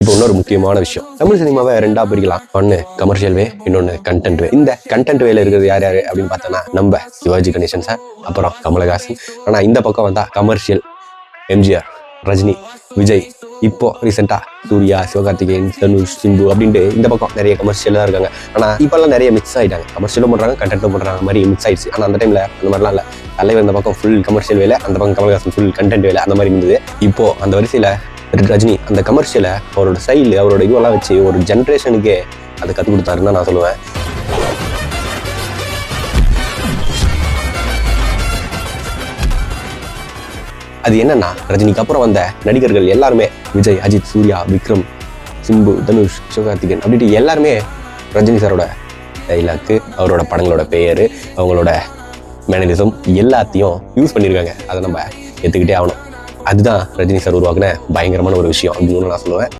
இப்போ இன்னொரு முக்கியமான விஷயம், தமிழ் சினிமாவை ரெண்டா பிரிக்கலாம். ஒன்னு கமர்ஷியல் வே, இன்னொன்னு கண்டென்ட் வே. இந்த கண்டென்ட் வேல இருக்கிறது யார் யாரு அப்படின்னு பார்த்தோன்னா நம்ம சிவாஜி கணேசன் சார், அப்புறம் கமலஹாசன். ஆனா இந்த பக்கம் வந்தா கமர்ஷியல் எம்ஜிஆர், ரஜினி, விஜய், இப்போ ரீசெண்டா சூர்யா, சிவகார்த்திகேயன், தனுஷ், சிம்பு அப்படின்ட்டு இந்த பக்கம் நிறைய கமர்ஷியலா இருக்காங்க. ஆனா இப்பெல்லாம் நிறைய மிக்ஸ் ஆயிட்டாங்க. கமர்ஷியலும் பண்றாங்க, கண்டென்ட்டும் பண்றாங்க, மாதிரி மிக்ஸ் ஆயிடுச்சு. ஆனா அந்த டைம்ல அந்த மாதிரிலாம் இல்ல. தலைவர் இந்த பக்கம் ஃபுல் கமர்ஷியல் வேலை, அந்த பக்கம் கமலஹாசன் ஃபுல் கண்டென்ட் வேலை, அந்த மாதிரி இருந்தது. இப்போ அந்த வரிசையில ரஜினி அந்த கமர்ஷியலை அவரோட ஸ்டைல், அவரோட இதுவெல்லாம் வச்சு ஒரு ஜென்ரேஷனுக்கே அதை கற்றுக் கொடுத்தாருன்னு நான் சொல்லுவேன். அது என்னன்னா, ரஜினிக்கு அப்புறம் வந்த நடிகர்கள் எல்லாருமே, விஜய், அஜித், சூர்யா, விக்ரம், சிம்பு, தனுஷ், சிவகார்த்திகேயன் அப்படின்ட்டு எல்லாருமே ரஜினி சாரோட டைலாக்கு, அவரோட படங்களோட பெயர், அவங்களோட மேனரிசம் எல்லாத்தையும் யூஸ் பண்ணியிருக்காங்க. அதை நம்ம ஏற்றுக்கிட்டே ஆகணும். அதுதான் ரஜினி சார் உருவாக்குன பயங்கரமான ஒரு விஷயம் அப்படின்னு நான் சொல்லுவேன்.